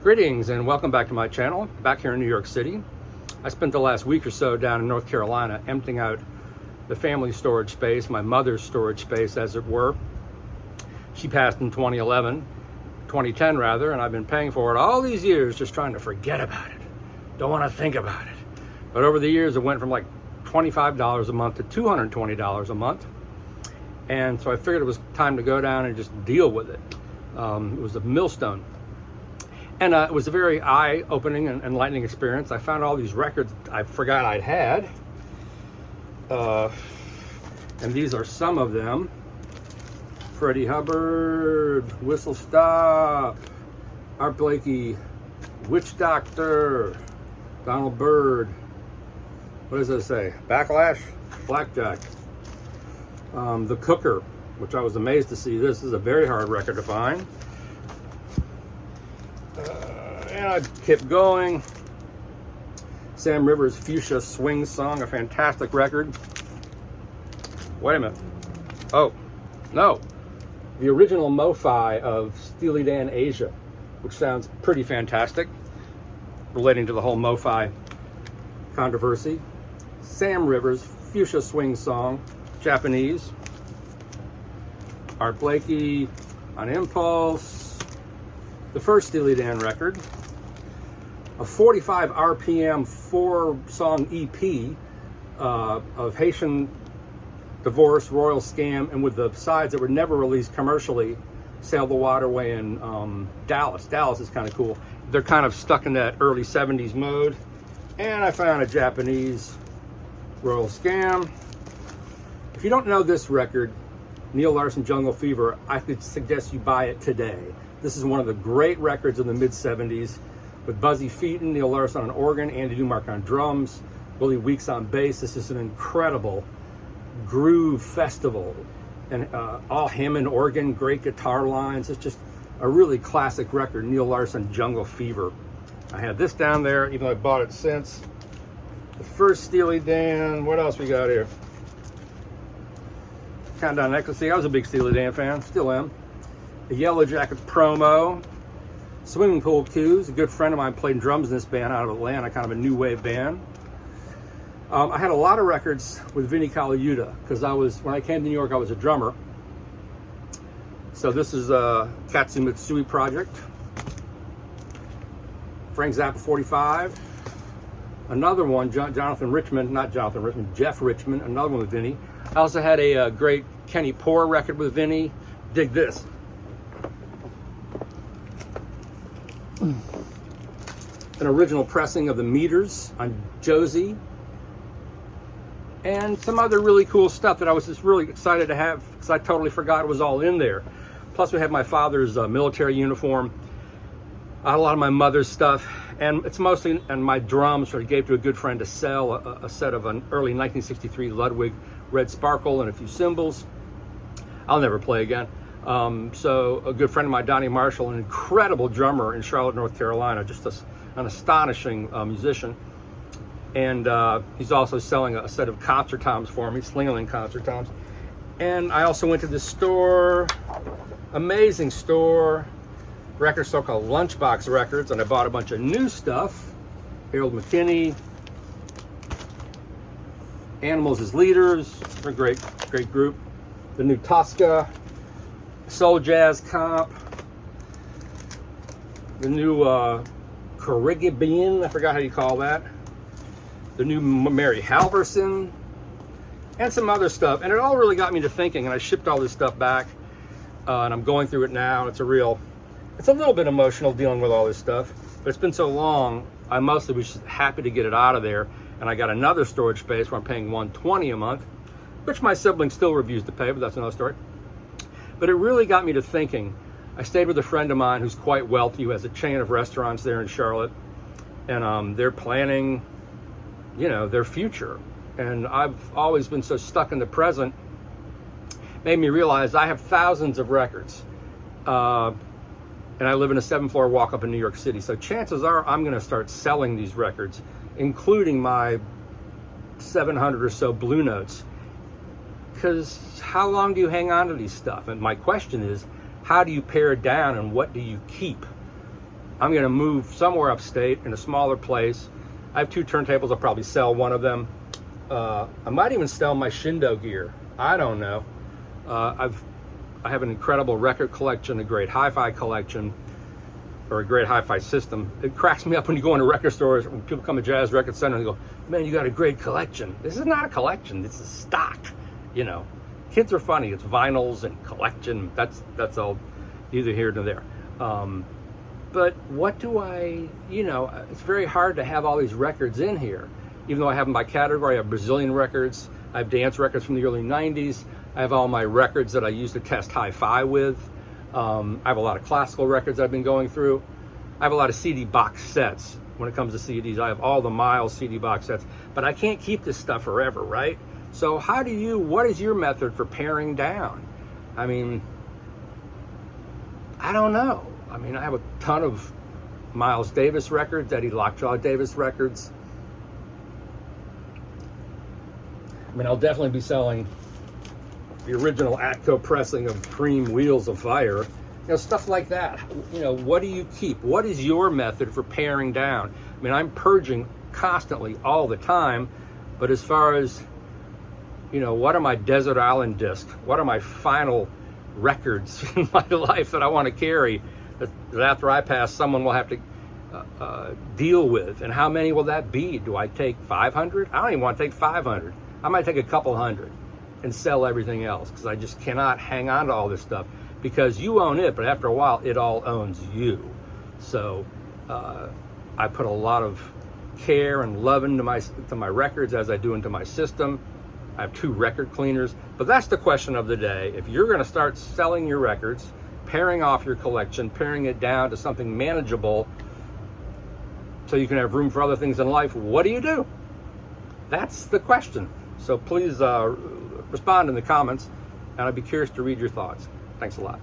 Greetings and welcome back to my channel, back here in New York City. I spent the last week or so down in North Carolina emptying out the family storage space, my mother's storage space as it were. She passed in 2010 rather, and I've been paying for it all these years just trying to forget about it. Don't want to think about it. But over the years it went from like $25 a month to $220 a month. And so I figured it was time to go down and just deal with it. It was a millstone. And it was a very eye-opening and enlightening experience. I found all these records I forgot I'd had. And these are some of them. Freddie Hubbard, Whistle Stop, Art Blakey, Witch Doctor, Donald Byrd. What does it say? Backlash? Blackjack. The Cooker, which I was amazed to see. This is a very hard record to find. And I kept going. Sam Rivers' Fuchsia Swing Song, a fantastic record. Wait a minute. Oh, no. The original Mo-Fi of Steely Dan Asia, which sounds pretty fantastic, relating to the whole Mo-Fi controversy. Sam Rivers' Fuchsia Swing Song, Japanese. Art Blakey, On Impulse. The first Steely Dan record. A 45 RPM 4-song EP of Haitian divorce, royal scam, and with the sides that were never released commercially, Sail the Waterway in Dallas. Dallas is kind of cool. They're kind of stuck in that early 70s mode. And I found a Japanese royal scam. If you don't know this record, Neil Larsen, Jungle Fever, I could suggest you buy it today. This is one of the great records of the mid-70s with Buzzy Featon, Neil Larsen on organ, Andy Newmark on drums, Willie Weeks on bass. This is an incredible groove festival, and all Hammond organ, great guitar lines. It's just a really classic record, Neil Larsen, Jungle Fever. I had this down there, even though I bought it since. The first Steely Dan. What else we got here? Countdown Ecstasy. I was a big Steely Dan fan, still am. The Yellow Jacket promo. Swimming Pool Cues. A good friend of mine played drums in this band out of Atlanta, kind of a new wave band. I had a lot of records with Vinnie Colaiuta because when I came to New York, I was a drummer. So this is a Katsu Mitsui project. Frank Zappa 45. Another one, Jeff Richmond, another one with Vinnie. I also had a great Kenny Poor record with Vinnie. Dig this. An original pressing of the Meters on Josie. And some other really cool stuff that I was just really excited to have because I totally forgot it was all in there. Plus we have my father's military uniform. I had a lot of my mother's stuff, and it's mostly, and my drums I gave to a good friend to sell, a set of an early 1963 Ludwig Red Sparkle and a few cymbals. I'll never play again. So a good friend of mine, Donnie Marshall, an incredible drummer in Charlotte, North Carolina, just an astonishing musician. And he's also selling a set of concert toms for me, Slingerland concert toms. And I also went to this store, amazing store, record store called Lunchbox Records, and I bought a bunch of new stuff. Harold McKinney, Animals as Leaders, they're a great group. The new Tosca, Soul Jazz Comp, the new Caribbean, I forgot how you call that. The new Mary Halverson, and some other stuff. And it all really got me to thinking, and I shipped all this stuff back, and I'm going through it now. It's a little bit emotional dealing with all this stuff, but it's been so long, I mostly was just happy to get it out of there. And I got another storage space where I'm paying $120 a month, which my sibling still refused to pay, but that's another story. But it really got me to thinking. I stayed with a friend of mine who's quite wealthy, who has a chain of restaurants there in Charlotte, and they're planning, their future. And I've always been so stuck in the present, made me realize I have thousands of records. And I live in a 7th floor walk up in New York City. So chances are I'm gonna start selling these records, including my 700 or so Blue Notes. Because how long do you hang on to these stuff? And my question is, how do you pare down and what do you keep? I'm going to move somewhere upstate in a smaller place. I have 2 turntables. I'll probably sell one of them. I might even sell my Shindo gear. I don't know. I have an incredible record collection, a great hi-fi collection, or a great hi-fi system. It cracks me up when you go into record stores, when people come to Jazz Record Center and they go, man, you got a great collection. This is not a collection, this is stock, you know. Kids are funny, it's vinyls and collection, that's all neither here nor there. But what do I, you know, it's very hard to have all these records in here. Even though I have them by category, I have Brazilian records, I have dance records from the early 90s, I have all my records that I use to test hi-fi with. I have a lot of classical records I've been going through. I have a lot of CD box sets. When it comes to CDs, I have all the Miles CD box sets, but I can't keep this stuff forever, right? So what is your method for paring down? I mean, I don't know. I mean, I have a ton of Miles Davis records, Eddie Lockjaw Davis records. I mean, I'll definitely be selling the original Atco pressing of Cream Wheels of Fire, you know, stuff like that. You know, what do you keep? What is your method for paring down? I mean, I'm purging constantly all the time, but as far as, you know, what are my desert island discs? What are my final records in my life that I want to carry that after I pass, someone will have to deal with? And how many will that be? Do I take 500? I don't even want to take 500. I might take a couple hundred and sell everything else, because I just cannot hang on to all this stuff, because you own it, but after a while it all owns you. So I put a lot of care and love into my records, as I do into my system. I have 2 record cleaners. But that's the question of the day. If you're going to start selling your records, paring off your collection, paring it down to something manageable so you can have room for other things in life, what do you do? That's the question. So please respond in the comments, and I'd be curious to read your thoughts. Thanks a lot.